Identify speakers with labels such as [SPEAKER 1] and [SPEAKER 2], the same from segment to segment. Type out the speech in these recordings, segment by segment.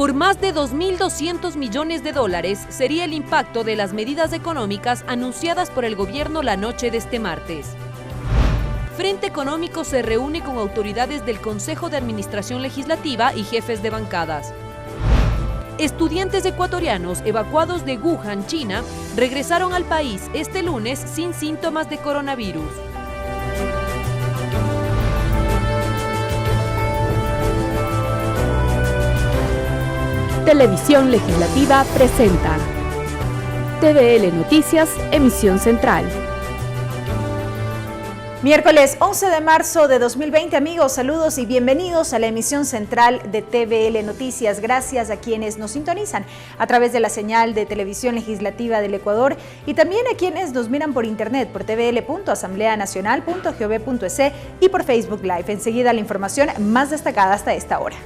[SPEAKER 1] Por más de 2.200 millones de dólares sería el impacto de las medidas económicas anunciadas por el gobierno la noche de este martes. Frente Económico se reúne con autoridades del Consejo de Administración Legislativa y jefes de bancadas. Estudiantes ecuatorianos evacuados de Wuhan, China, regresaron al país este lunes sin síntomas de coronavirus.
[SPEAKER 2] Televisión Legislativa presenta TVL Noticias, emisión central.
[SPEAKER 3] Miércoles 11 de marzo de 2020, amigos, saludos y bienvenidos a la emisión central de TVL Noticias. Gracias a quienes nos sintonizan a través de la señal de Televisión Legislativa del Ecuador y también a quienes nos miran por internet por tvl.asambleanacional.gov.es y por Facebook Live. Enseguida la información más destacada hasta esta hora.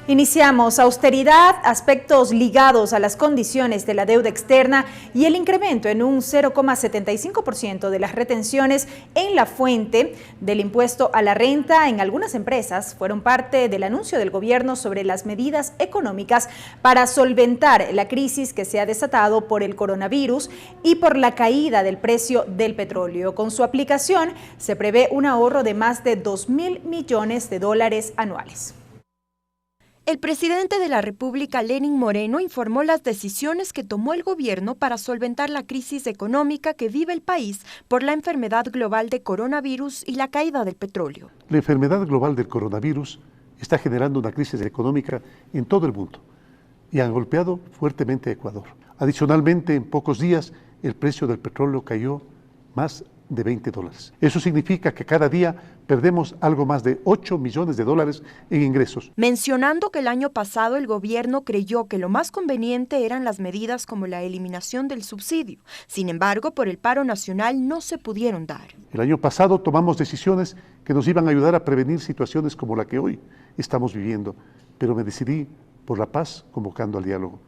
[SPEAKER 3] Iniciamos austeridad, aspectos ligados a las condiciones de la deuda externa y el incremento en un 0,75% de las retenciones en la fuente del impuesto a la renta en algunas empresas fueron parte del anuncio del gobierno sobre las medidas económicas para solventar la crisis que se ha desatado por el coronavirus y por la caída del precio del petróleo. Con su aplicación se prevé un ahorro de más de 2.000 millones de dólares anuales.
[SPEAKER 4] El presidente de la República, Lenín Moreno, informó las decisiones que tomó el gobierno para solventar la crisis económica que vive el país por la enfermedad global de coronavirus y la caída del petróleo.
[SPEAKER 5] La enfermedad global del coronavirus está generando una crisis económica en todo el mundo y han golpeado fuertemente a Ecuador. Adicionalmente, en pocos días, el precio del petróleo cayó más de $20. Eso significa que cada día perdemos algo más de 8 millones de dólares en ingresos.
[SPEAKER 4] Mencionando que el año pasado el gobierno creyó que lo más conveniente eran las medidas como la eliminación del subsidio. Sin embargo, por el paro nacional no se pudieron dar.
[SPEAKER 5] El año pasado tomamos decisiones que nos iban a ayudar a prevenir situaciones como la que hoy estamos viviendo, pero me decidí por la paz convocando al diálogo.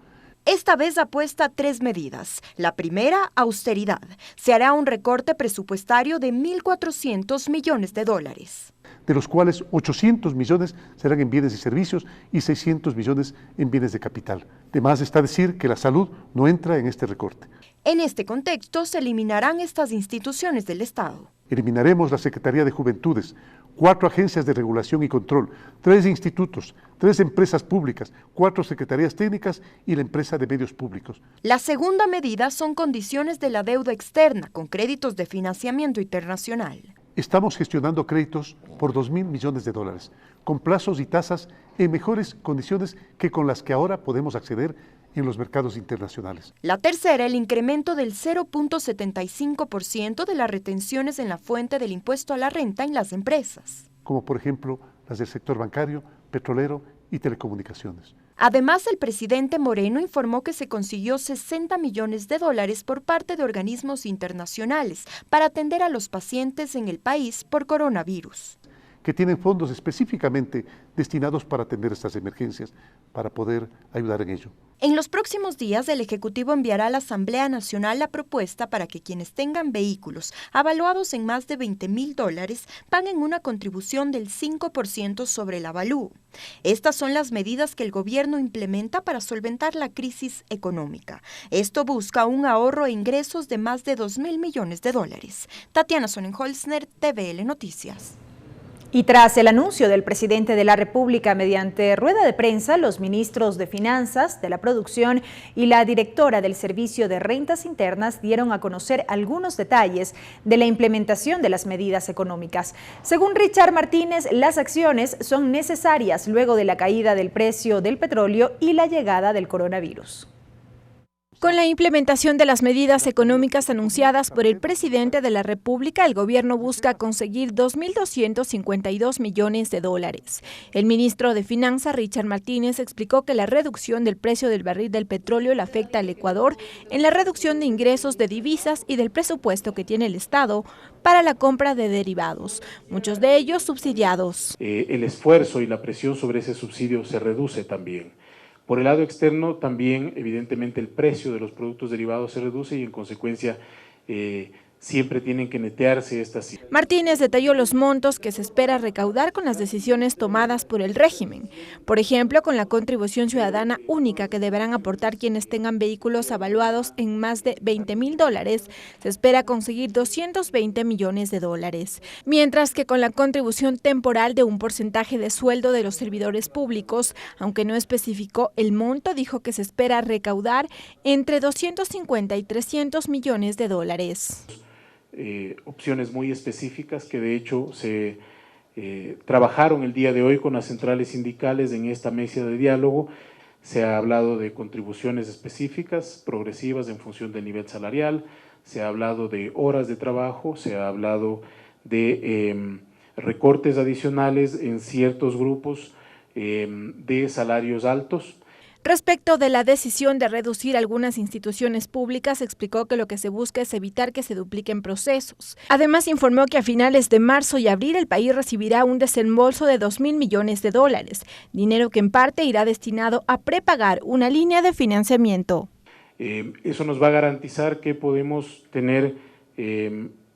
[SPEAKER 4] Esta vez apuesta a 3 medidas. La primera, austeridad. Se hará un recorte presupuestario de 1.400 millones de dólares.
[SPEAKER 5] De los cuales 800 millones serán en bienes y servicios y 600 millones en bienes de capital. De más está decir que la salud no entra en este recorte.
[SPEAKER 4] En este contexto se eliminarán estas instituciones del Estado.
[SPEAKER 5] Eliminaremos la Secretaría de Juventudes, 4 agencias de regulación y control, 3 institutos, 3 empresas públicas, 4 secretarías técnicas y la empresa de medios públicos.
[SPEAKER 4] La segunda medida son condiciones de la deuda externa con créditos de financiamiento internacional.
[SPEAKER 5] Estamos gestionando créditos por 2.000 millones de dólares, con plazos y tasas en mejores condiciones que con las que ahora podemos acceder en los mercados internacionales.
[SPEAKER 4] La tercera, el incremento del 0,75% de las retenciones en la fuente del impuesto a la renta en las empresas.
[SPEAKER 5] Como por ejemplo las del sector bancario, petrolero y telecomunicaciones.
[SPEAKER 4] Además, el presidente Moreno informó que se consiguió 60 millones de dólares por parte de organismos internacionales para atender a los pacientes en el país por coronavirus.
[SPEAKER 5] Que tienen fondos específicamente destinados para atender estas emergencias, para poder ayudar en ello.
[SPEAKER 4] En los próximos días, el Ejecutivo enviará a la Asamblea Nacional la propuesta para que quienes tengan vehículos avaluados en más de $20.000 paguen una contribución del 5% sobre el avalúo. Estas son las medidas que el gobierno implementa para solventar la crisis económica. Esto busca un ahorro e ingresos de más de 2.000 millones de dólares. Tatiana Sonnenholzner, TVL Noticias.
[SPEAKER 3] Y tras el anuncio del presidente de la República mediante rueda de prensa, los ministros de Finanzas, de la Producción y la directora del Servicio de Rentas Internas dieron a conocer algunos detalles de la implementación de las medidas económicas. Según Richard Martínez, las acciones son necesarias luego de la caída del precio del petróleo y la llegada del coronavirus.
[SPEAKER 2] Con la implementación de las medidas económicas anunciadas por el presidente de la República, el gobierno busca conseguir 2.252 millones de dólares. El ministro de Finanzas, Richard Martínez, explicó que la reducción del precio del barril del petróleo le afecta al Ecuador en la reducción de ingresos de divisas y del presupuesto que tiene el Estado para la compra de derivados, muchos de ellos subsidiados.
[SPEAKER 6] El esfuerzo y la presión sobre ese subsidio se reduce también. Por el lado externo, también evidentemente el precio de los productos derivados se reduce y en consecuencia siempre tienen que netearse estas cifras.
[SPEAKER 2] Martínez detalló los montos que se espera recaudar con las decisiones tomadas por el régimen. Por ejemplo, con la contribución ciudadana única que deberán aportar quienes tengan vehículos avaluados en más de $20.000, se espera conseguir $220 millones. Mientras que con la contribución temporal de un porcentaje de sueldo de los servidores públicos, aunque no especificó el monto, dijo que se espera recaudar entre 250 y 300 millones de dólares.
[SPEAKER 6] Opciones muy específicas que de hecho se trabajaron el día de hoy con las centrales sindicales en esta mesa de diálogo. Se ha hablado de contribuciones específicas, progresivas en función del nivel salarial, se ha hablado de horas de trabajo, se ha hablado de recortes adicionales en ciertos grupos de salarios altos.
[SPEAKER 2] Respecto de la decisión de reducir algunas instituciones públicas, explicó que lo que se busca es evitar que se dupliquen procesos. Además, informó que a finales de marzo y abril el país recibirá un desembolso de $2.000 millones, dinero que en parte irá destinado a prepagar una línea de financiamiento.
[SPEAKER 6] Eso nos va a garantizar que podemos tener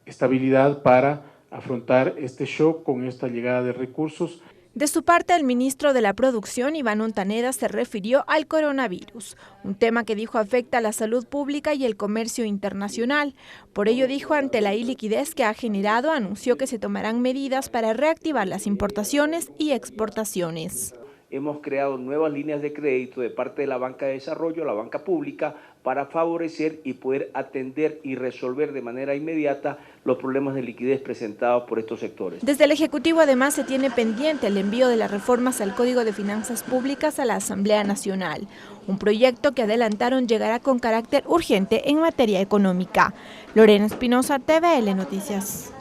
[SPEAKER 6] estabilidad para afrontar este shock con esta llegada de recursos.
[SPEAKER 2] De su parte, el ministro de la Producción, Iván Ontaneda, se refirió al coronavirus, un tema que dijo afecta a la salud pública y el comercio internacional. Por ello, dijo, ante la iliquidez que ha generado, anunció que se tomarán medidas para reactivar las importaciones y exportaciones.
[SPEAKER 7] Hemos creado nuevas líneas de crédito de parte de la banca de desarrollo, la banca pública, para favorecer y poder atender y resolver de manera inmediata los problemas de liquidez presentados por estos sectores.
[SPEAKER 2] Desde el Ejecutivo, además, se tiene pendiente el envío de las reformas al Código de Finanzas Públicas a la Asamblea Nacional, un proyecto que adelantaron llegará con carácter urgente en materia económica. Lorena Espinosa, TVL Noticias.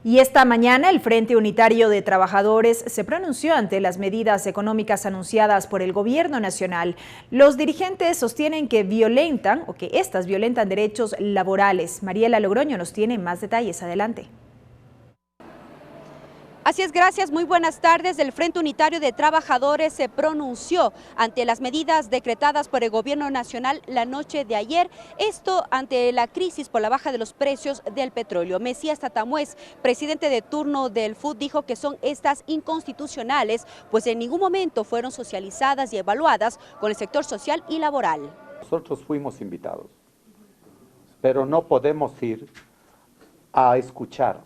[SPEAKER 3] Y esta mañana el Frente Unitario de Trabajadores se pronunció ante las medidas económicas anunciadas por el Gobierno Nacional. Los dirigentes sostienen que estas violentan derechos laborales. Mariela Logroño nos tiene más detalles. Adelante.
[SPEAKER 8] Así es, gracias. Muy buenas tardes. El Frente Unitario de Trabajadores se pronunció ante las medidas decretadas por el Gobierno Nacional la noche de ayer. Esto ante la crisis por la baja de los precios del petróleo. Mesías Tatamuez, presidente de turno del FUT, dijo que son estas inconstitucionales, pues en ningún momento fueron socializadas y evaluadas con el sector social y laboral.
[SPEAKER 9] Nosotros fuimos invitados, pero no podemos ir a escuchar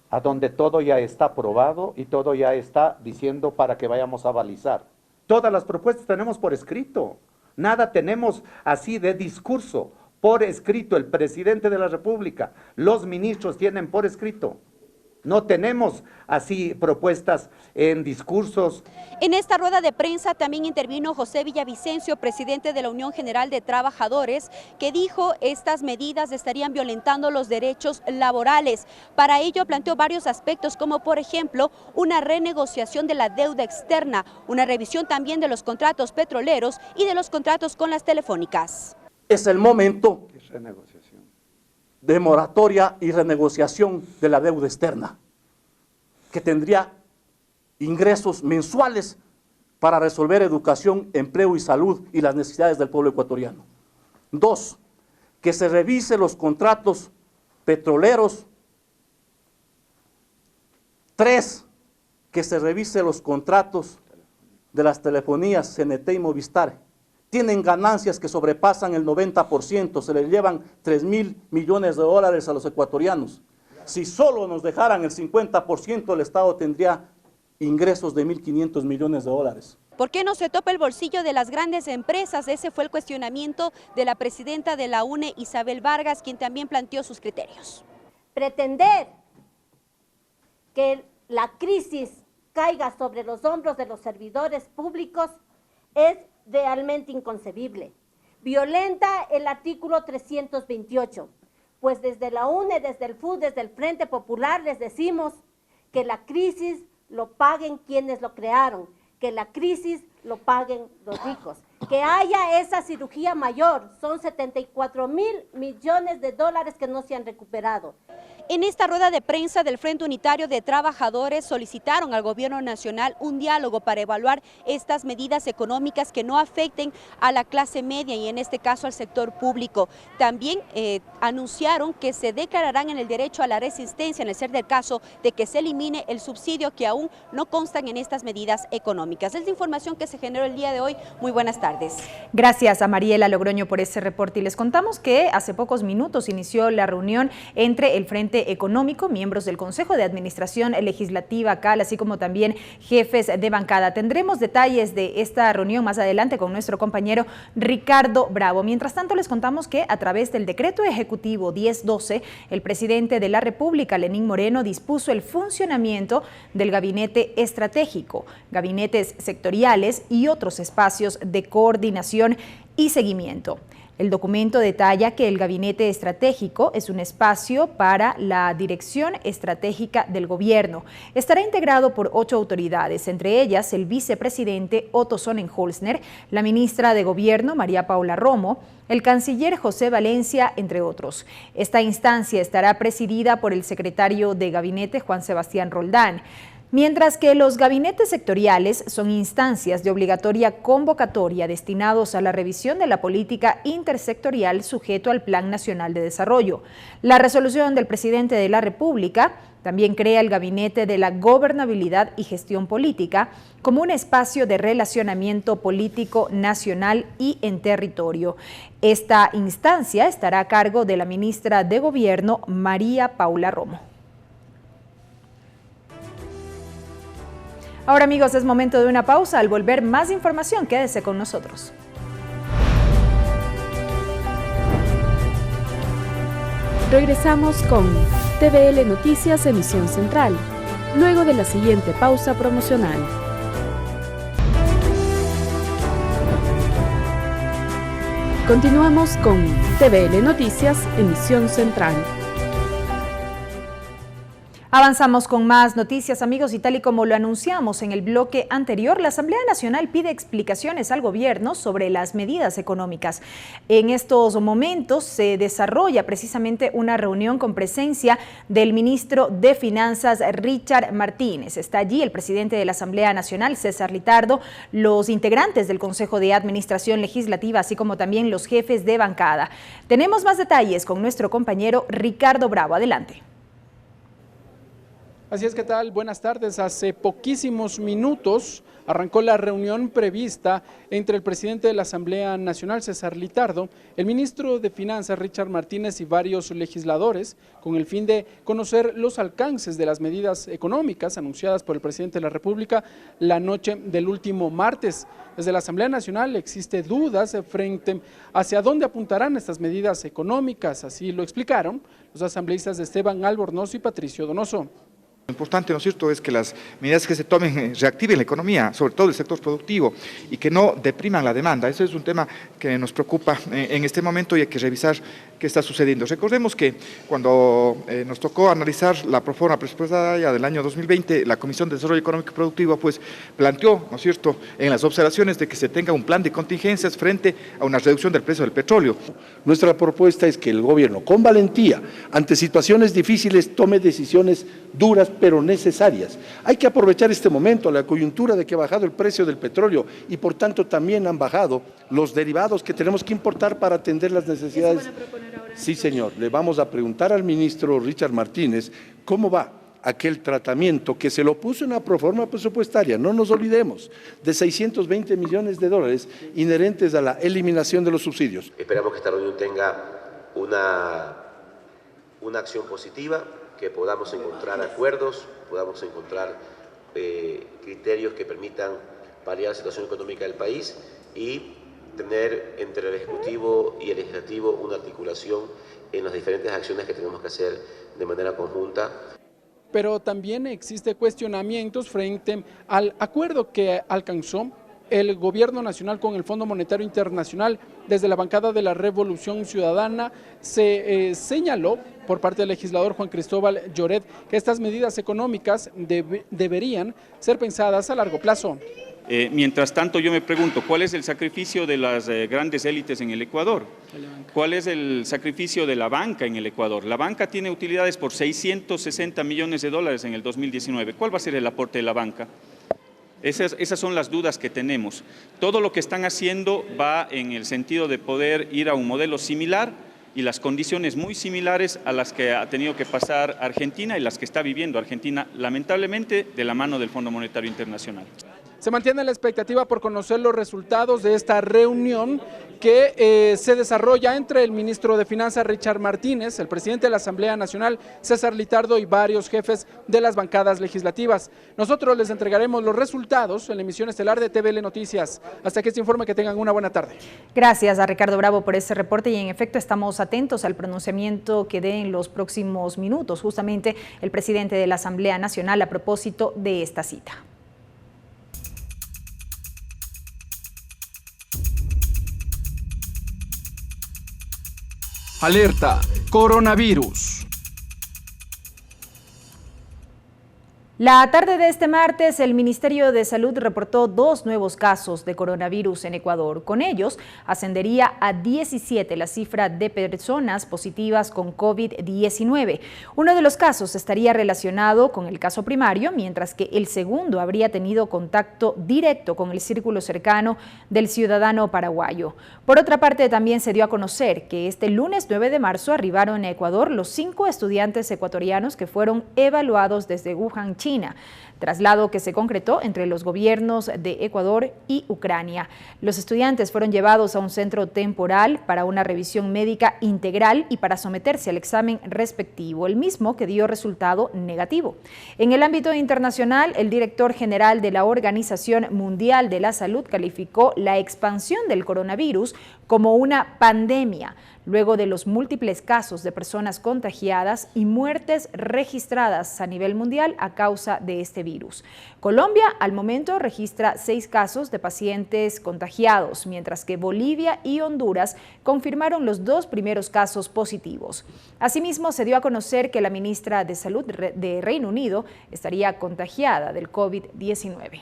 [SPEAKER 9] a donde todo ya está aprobado y todo ya está diciendo para que vayamos a balizar. Todas las propuestas tenemos por escrito, nada tenemos así de discurso, por escrito. El presidente de la República, los ministros tienen por escrito. No tenemos así propuestas en discursos.
[SPEAKER 8] En esta rueda de prensa también intervino José Villavicencio, presidente de la Unión General de Trabajadores, que dijo estas medidas estarían violentando los derechos laborales. Para ello planteó varios aspectos, como por ejemplo una renegociación de la deuda externa, una revisión también de los contratos petroleros y de los contratos con las telefónicas.
[SPEAKER 10] Es el momento de moratoria y renegociación de la deuda externa, que tendría ingresos mensuales para resolver educación, empleo y salud y las necesidades del pueblo ecuatoriano. 2, que se revise los contratos petroleros. 3, que se revise los contratos de las telefonías CNT y Movistar. Tienen ganancias que sobrepasan el 90%, se les llevan $3.000 millones a los ecuatorianos. Si solo nos dejaran el 50%, el Estado tendría ingresos de $1.500 millones.
[SPEAKER 8] ¿Por qué no se topa el bolsillo de las grandes empresas? Ese fue el cuestionamiento de la presidenta de la UNE, Isabel Vargas, quien también planteó sus criterios.
[SPEAKER 11] Pretender que la crisis caiga sobre los hombros de los servidores públicos es realmente inconcebible. Violenta el artículo 328, pues desde la UNE, desde el FUT, desde el Frente Popular les decimos que la crisis lo paguen quienes lo crearon, que la crisis lo paguen los ricos, que haya esa cirugía mayor, son $74.000 millones que no se han recuperado.
[SPEAKER 8] En esta rueda de prensa del Frente Unitario de Trabajadores solicitaron al Gobierno Nacional un diálogo para evaluar estas medidas económicas que no afecten a la clase media y en este caso al sector público. También anunciaron que se declararán en el derecho a la resistencia en el ser del caso de que se elimine el subsidio que aún no constan en estas medidas económicas. Es la información que se generó el día de hoy. Muy buenas tardes.
[SPEAKER 3] Gracias a Mariela Logroño por ese reporte y les contamos que hace pocos minutos inició la reunión entre el Frente Económico, miembros del Consejo de Administración Legislativa CAL, así como también jefes de bancada. Tendremos detalles de esta reunión más adelante con nuestro compañero Ricardo Bravo. Mientras tanto, les contamos que a través del decreto ejecutivo 1012, el presidente de la República, Lenín Moreno, dispuso el funcionamiento del gabinete estratégico, gabinetes sectoriales y otros espacios de coordinación y seguimiento. El documento detalla que el gabinete estratégico es un espacio para la dirección estratégica del gobierno. Estará integrado por 8 autoridades, entre ellas el vicepresidente Otto Sonnenholzner, la ministra de Gobierno María Paula Romo, el canciller José Valencia, entre otros. Esta instancia estará presidida por el secretario de Gabinete Juan Sebastián Roldán. Mientras que los gabinetes sectoriales son instancias de obligatoria convocatoria destinados a la revisión de la política intersectorial sujeto al Plan Nacional de Desarrollo. La resolución del presidente de la República también crea el Gabinete de la Gobernabilidad y Gestión Política como un espacio de relacionamiento político nacional y en territorio. Esta instancia estará a cargo de la ministra de Gobierno María Paula Romo. Ahora, amigos, es momento de una pausa. Al volver, más información. Quédese con nosotros.
[SPEAKER 12] Regresamos con TVL Noticias Emisión Central, luego de la siguiente pausa promocional. Continuamos con TVL Noticias Emisión Central.
[SPEAKER 3] Avanzamos con más noticias, amigos, y tal y como lo anunciamos en el bloque anterior, la Asamblea Nacional pide explicaciones al gobierno sobre las medidas económicas. En estos momentos se desarrolla precisamente una reunión con presencia del ministro de Finanzas, Richard Martínez. Está allí el presidente de la Asamblea Nacional, César Litardo, los integrantes del Consejo de Administración Legislativa, así como también los jefes de bancada. Tenemos más detalles con nuestro compañero Ricardo Bravo. Adelante.
[SPEAKER 13] Así es, ¿qué tal? Buenas tardes. Hace poquísimos minutos arrancó la reunión prevista entre el presidente de la Asamblea Nacional, César Litardo, el ministro de Finanzas, Richard Martínez, y varios legisladores, con el fin de conocer los alcances de las medidas económicas anunciadas por el presidente de la República la noche del último martes. Desde la Asamblea Nacional existe dudas frente hacia dónde apuntarán estas medidas económicas, así lo explicaron los asambleístas Esteban Albornoz y Patricio Donoso.
[SPEAKER 14] Lo importante, ¿no es cierto?, es que las medidas que se tomen reactiven la economía, sobre todo el sector productivo, y que no depriman la demanda. Ese es un tema que nos preocupa en este momento y hay que revisar qué está sucediendo. Recordemos que cuando nos tocó analizar la proforma presupuestaria del año 2020, la Comisión de Desarrollo Económico y Productivo pues planteó, ¿no es cierto?, en las observaciones de que se tenga un plan de contingencias frente a una reducción del precio del petróleo.
[SPEAKER 15] Nuestra propuesta es que el gobierno, con valentía, ante situaciones difíciles, tome decisiones duras pero necesarias. Hay que aprovechar este momento, la coyuntura de que ha bajado el precio del petróleo y por tanto también han bajado los derivados que tenemos que importar para atender las necesidades. ¿Eso van a proponer ahora? Sí, señor. Le vamos a preguntar al ministro Richard Martínez cómo va aquel tratamiento que se lo puso en la proforma presupuestaria, no nos olvidemos, de 620 millones de dólares inherentes a la eliminación de los subsidios.
[SPEAKER 16] Esperamos que esta reunión tenga una acción positiva, que podamos encontrar acuerdos, podamos encontrar criterios que permitan paliar la situación económica del país y tener entre el Ejecutivo y el Legislativo una articulación en las diferentes acciones que tenemos que hacer de manera conjunta.
[SPEAKER 13] Pero también existe cuestionamientos frente al acuerdo que alcanzó el Gobierno Nacional con el Fondo Monetario Internacional. Desde la bancada de la Revolución Ciudadana se señaló por parte del legislador Juan Cristóbal Lloret que estas medidas económicas deberían ser pensadas a largo plazo.
[SPEAKER 17] Mientras tanto, yo me pregunto, ¿cuál es el sacrificio de las grandes élites en el Ecuador? ¿Cuál es el sacrificio de la banca en el Ecuador? La banca tiene utilidades por 660 millones de dólares en el 2019. ¿Cuál va a ser el aporte de la banca? Esas son las dudas que tenemos. Todo lo que están haciendo va en el sentido de poder ir a un modelo similar y las condiciones muy similares a las que ha tenido que pasar Argentina y las que está viviendo Argentina, lamentablemente, de la mano del Fondo Monetario Internacional.
[SPEAKER 13] Se mantiene la expectativa por conocer los resultados de esta reunión que se desarrolla entre el ministro de Finanzas Richard Martínez, el presidente de la Asamblea Nacional César Litardo y varios jefes de las bancadas legislativas. Nosotros les entregaremos los resultados en la emisión estelar de TVL Noticias. Hasta que este informe, que tengan una buena tarde.
[SPEAKER 3] Gracias a Ricardo Bravo por ese reporte y en efecto estamos atentos al pronunciamiento que dé en los próximos minutos justamente el presidente de la Asamblea Nacional a propósito de esta cita.
[SPEAKER 13] Alerta, coronavirus.
[SPEAKER 3] La tarde de este martes, el Ministerio de Salud reportó 2 nuevos casos de coronavirus en Ecuador. Con ellos, ascendería a 17 la cifra de personas positivas con COVID-19. Uno de los casos estaría relacionado con el caso primario, mientras que el segundo habría tenido contacto directo con el círculo cercano del ciudadano paraguayo. Por otra parte, también se dio a conocer que este lunes 9 de marzo arribaron a Ecuador los 5 estudiantes ecuatorianos que fueron evaluados desde Wuhan, China, traslado que se concretó entre los gobiernos de Ecuador y Ucrania. Los estudiantes fueron llevados a un centro temporal para una revisión médica integral y para someterse al examen respectivo, el mismo que dio resultado negativo. En el ámbito internacional, el director general de la Organización Mundial de la Salud calificó la expansión del coronavirus como una pandemia, luego de los múltiples casos de personas contagiadas y muertes registradas a nivel mundial a causa de este virus. Colombia, al momento, registra 6 casos de pacientes contagiados, mientras que Bolivia y Honduras confirmaron los 2 primeros casos positivos. Asimismo, se dio a conocer que la ministra de Salud de Reino Unido estaría contagiada del COVID-19.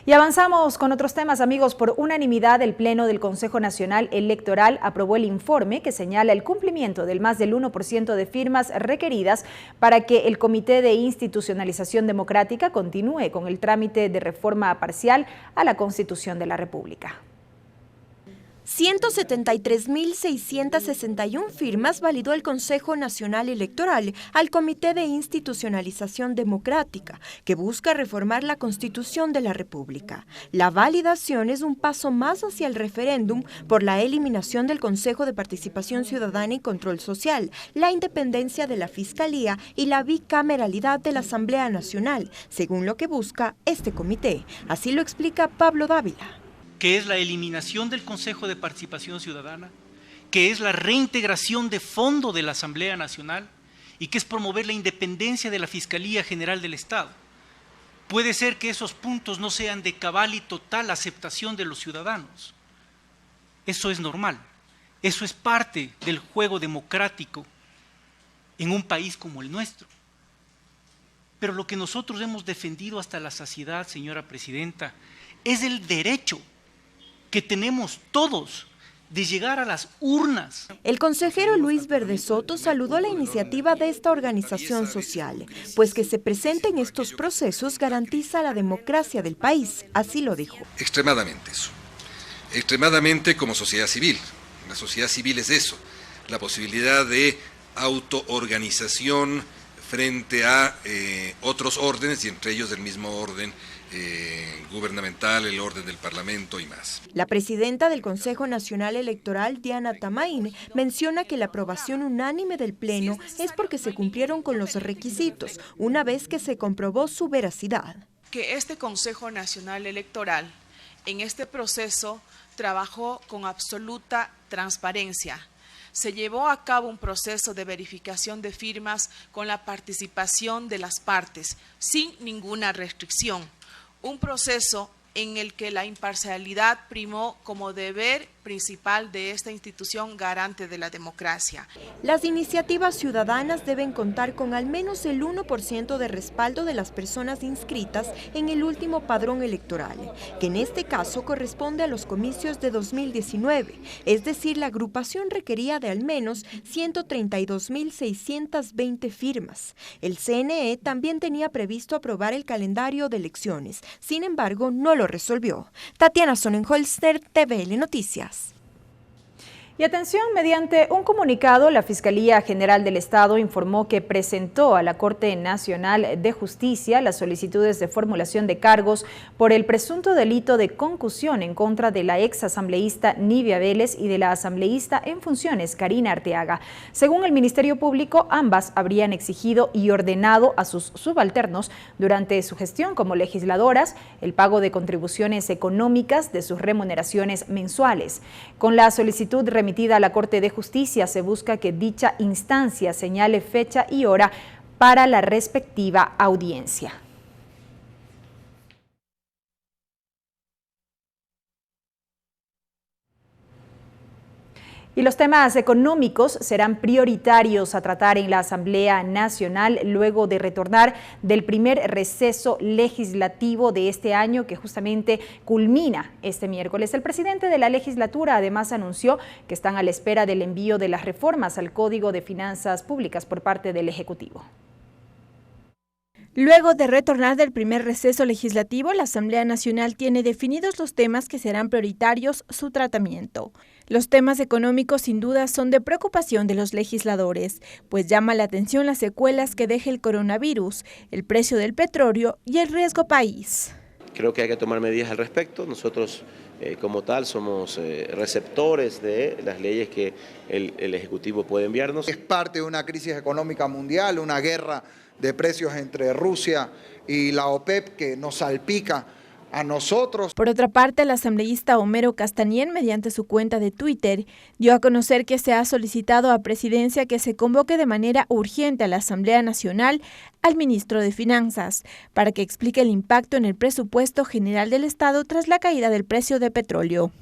[SPEAKER 3] Y avanzamos con otros temas, amigos. Por unanimidad, el Pleno del Consejo Nacional Electoral aprobó el informe que señala el cumplimiento del más del 1% de firmas requeridas para que el Comité de Institucionalización Democrática continúe con el trámite de reforma parcial a la Constitución de la República.
[SPEAKER 4] 173.661 firmas validó el Consejo Nacional Electoral al Comité de Institucionalización Democrática, que busca reformar la Constitución de la República. La validación es un paso más hacia el referéndum por la eliminación del Consejo de Participación Ciudadana y Control Social, la independencia de la Fiscalía y la bicameralidad de la Asamblea Nacional, según lo que busca este comité. Así lo explica Pablo Dávila.
[SPEAKER 18] Que es la eliminación del Consejo de Participación Ciudadana, que es la reintegración de fondo de la Asamblea Nacional y que es promover la independencia de la Fiscalía General del Estado. Puede ser que esos puntos no sean de cabal y total aceptación de los ciudadanos. Eso es normal, eso es parte del juego democrático en un país como el nuestro. Pero lo que nosotros hemos defendido hasta la saciedad, señora Presidenta, es el derecho que tenemos todos de llegar a las urnas.
[SPEAKER 4] El consejero Luis Verde Soto saludó la iniciativa de esta organización social, pues que se presenten estos procesos garantiza la democracia del país, así lo dijo.
[SPEAKER 19] Extremadamente eso, extremadamente como sociedad civil. La sociedad civil es eso, la posibilidad de autoorganización frente a otros órdenes y entre ellos del mismo orden gubernamental, el orden del Parlamento y más.
[SPEAKER 4] La presidenta del Consejo Nacional Electoral, Diana Tamaín, menciona que la aprobación unánime del Pleno es porque se cumplieron con los requisitos, una vez que se comprobó su veracidad.
[SPEAKER 20] Que este Consejo Nacional Electoral en este proceso trabajó con absoluta transparencia. se llevó a cabo un proceso de verificación de firmas con la participación de las partes, sin ninguna restricción. Un proceso en el que la imparcialidad primó como deber principal de esta institución garante de la democracia.
[SPEAKER 4] Las iniciativas ciudadanas deben contar con al menos el 1% de respaldo de las personas inscritas en el último padrón electoral, que en este caso corresponde a los comicios de 2019, es decir, la agrupación requería de al menos 132.620 firmas. El CNE también tenía previsto aprobar el calendario de elecciones, sin embargo, no lo resolvió. Tatiana Sonnenholster, TVL Noticias.
[SPEAKER 3] Y atención, mediante un comunicado, la Fiscalía General del Estado informó que presentó a la Corte Nacional de Justicia las solicitudes de formulación de cargos por el presunto delito de concusión en contra de la ex asambleísta Nivia Vélez y de la asambleísta en funciones Karina Arteaga. Según el Ministerio Público, ambas habrían exigido y ordenado a sus subalternos durante su gestión como legisladoras el pago de contribuciones económicas de sus remuneraciones mensuales. Con la solicitud remitida a la Corte de Justicia, se busca que dicha instancia señale fecha y hora para la respectiva audiencia. Y los temas económicos serán prioritarios a tratar en la Asamblea Nacional luego de retornar del primer receso legislativo de este año, que justamente culmina este miércoles. El presidente de la legislatura además anunció que están a la espera del envío de las reformas al Código de Finanzas Públicas por parte del Ejecutivo.
[SPEAKER 2] Luego de retornar del primer receso legislativo, la Asamblea Nacional tiene definidos los temas que serán prioritarios su tratamiento. Los temas económicos sin duda son de preocupación de los legisladores, pues llama la atención las secuelas que deja el coronavirus, el precio del petróleo y el riesgo país.
[SPEAKER 16] Creo que hay que tomar medidas al respecto. Nosotros como tal somos receptores de las leyes que el Ejecutivo puede enviarnos.
[SPEAKER 21] Es parte de una crisis económica mundial, una guerra de precios entre Rusia y la OPEP que nos salpica a nosotros.
[SPEAKER 2] Por otra parte, el asambleísta Homero Castañén, mediante su cuenta de Twitter, dio a conocer que se ha solicitado a Presidencia que se convoque de manera urgente a la Asamblea Nacional al ministro de Finanzas para que explique el impacto en el presupuesto general del Estado tras la caída del precio de petróleo.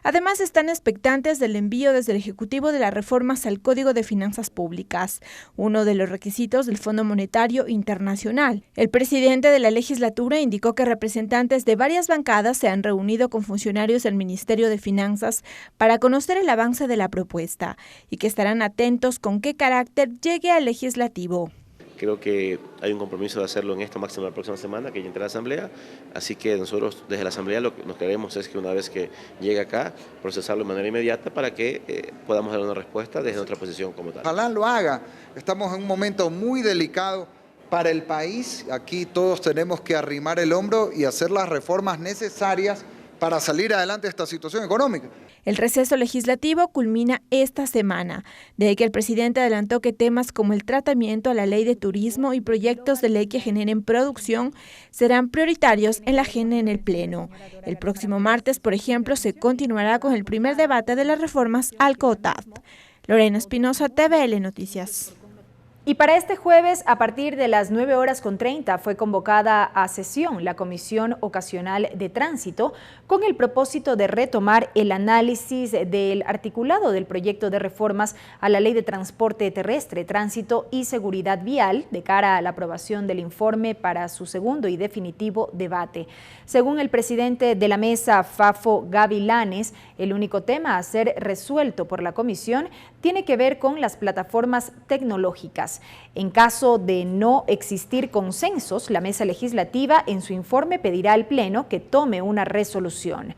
[SPEAKER 2] Además, están expectantes del envío desde el Ejecutivo de las reformas al Código de Finanzas Públicas, uno de los requisitos del Fondo Monetario Internacional. El presidente de la legislatura indicó que representantes de varias bancadas se han reunido con funcionarios del Ministerio de Finanzas para conocer el avance de la propuesta y que estarán atentos con qué carácter llegue al legislativo.
[SPEAKER 16] Creo que hay un compromiso de hacerlo en esta máxima la próxima semana, que entre la Asamblea, así que nosotros desde la Asamblea lo que nos queremos es que una vez que llegue acá, procesarlo de manera inmediata para que podamos dar una respuesta desde nuestra posición como tal.
[SPEAKER 21] Ojalá lo haga, estamos en un momento muy delicado para el país, aquí todos tenemos que arrimar el hombro y hacer las reformas necesarias para salir adelante de esta situación económica.
[SPEAKER 2] El receso legislativo culmina esta semana, de ahí que el presidente adelantó que temas como el tratamiento a la ley de turismo y proyectos de ley que generen producción serán prioritarios en la agenda en el Pleno. El próximo martes, por ejemplo, se continuará con el primer debate de las reformas al COTAD. Lorena Espinosa, TVL Noticias.
[SPEAKER 3] Y para este jueves, a partir de las 9:30, fue convocada a sesión la Comisión Ocasional de Tránsito con el propósito de retomar el análisis del articulado del proyecto de reformas a la Ley de Transporte Terrestre, Tránsito y Seguridad Vial de cara a la aprobación del informe para su segundo y definitivo debate. Según el presidente de la mesa, Fafo Gavilanes, el único tema a ser resuelto por la comisión tiene que ver con las plataformas tecnológicas. En caso de no existir consensos, la mesa legislativa en su informe pedirá al Pleno que tome una resolución.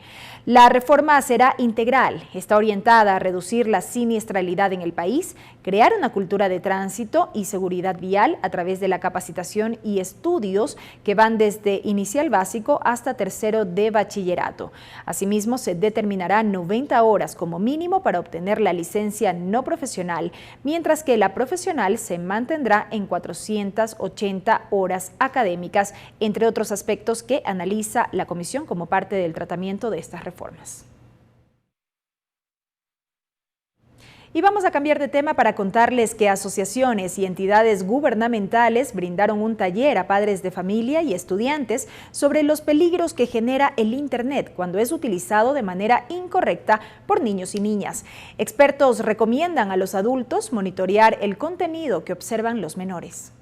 [SPEAKER 3] La reforma será integral, está orientada a reducir la siniestralidad en el país, crear una cultura de tránsito y seguridad vial a través de la capacitación y estudios que van desde inicial básico hasta tercero de bachillerato. Asimismo, se determinará 90 horas como mínimo para obtener la licencia no profesional, mientras que la profesional se mantendrá en 480 horas académicas, entre otros aspectos que analiza la comisión como parte del tratamiento de estas reformas. Y vamos a cambiar de tema para contarles que asociaciones y entidades gubernamentales brindaron un taller a padres de familia y estudiantes sobre los peligros que genera el Internet cuando es utilizado de manera incorrecta por niños y niñas. Expertos recomiendan a los adultos monitorear el contenido que observan los menores.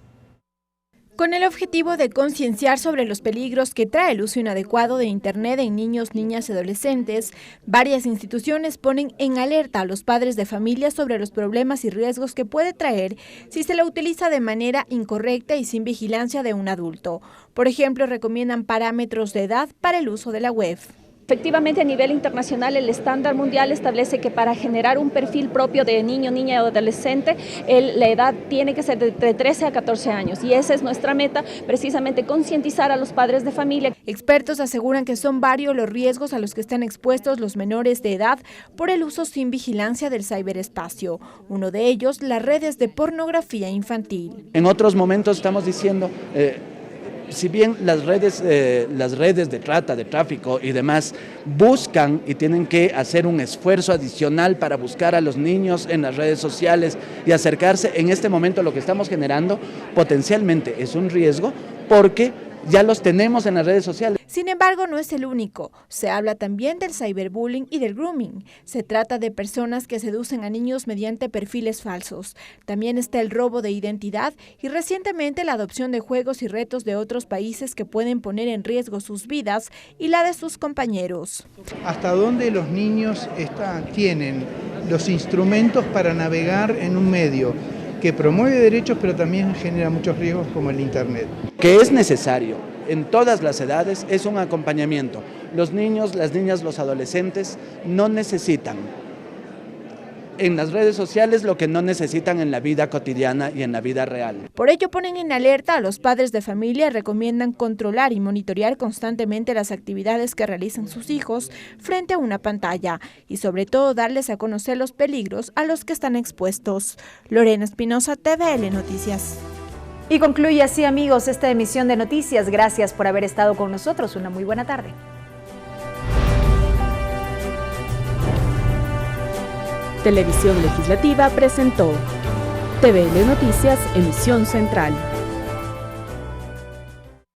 [SPEAKER 2] Con el objetivo de concienciar sobre los peligros que trae el uso inadecuado de Internet en niños, niñas y adolescentes, varias instituciones ponen en alerta a los padres de familia sobre los problemas y riesgos que puede traer si se la utiliza de manera incorrecta y sin vigilancia de un adulto. Por ejemplo, recomiendan parámetros de edad para el uso de la web.
[SPEAKER 1] Efectivamente, a nivel internacional, el estándar mundial establece que para generar un perfil propio de niño, niña o adolescente, la edad tiene que ser de 13 a 14 años. Y esa es nuestra meta, precisamente concientizar a los padres de familia.
[SPEAKER 2] Expertos aseguran que son varios los riesgos a los que están expuestos los menores de edad por el uso sin vigilancia del ciberespacio. Uno de ellos, las redes de pornografía infantil.
[SPEAKER 22] En otros momentos estamos diciendo... Si bien las redes de trata, de tráfico y demás buscan y tienen que hacer un esfuerzo adicional para buscar a los niños en las redes sociales y acercarse, en este momento lo que estamos generando potencialmente es un riesgo porque ya los tenemos en las redes sociales.
[SPEAKER 2] Sin embargo, no es el único. Se habla también del cyberbullying y del grooming. Se trata de personas que seducen a niños mediante perfiles falsos. También está el robo de identidad y recientemente la adopción de juegos y retos de otros países que pueden poner en riesgo sus vidas y la de sus compañeros.
[SPEAKER 23] ¿Hasta dónde los niños tienen los instrumentos para navegar en un medio que promueve derechos pero también genera muchos riesgos como el Internet?
[SPEAKER 22] Que es necesario en todas las edades es un acompañamiento. Los niños, las niñas, los adolescentes no necesitan en las redes sociales lo que no necesitan en la vida cotidiana y en la vida real.
[SPEAKER 2] Por ello ponen en alerta a los padres de familia y recomiendan controlar y monitorear constantemente las actividades que realizan sus hijos frente a una pantalla y sobre todo darles a conocer los peligros a los que están expuestos. Lorena Espinosa, TVL Noticias.
[SPEAKER 3] Y concluye así, amigos, esta emisión de noticias. Gracias por haber estado con nosotros. Una muy buena tarde.
[SPEAKER 12] Televisión Legislativa presentó TVL Noticias, emisión central.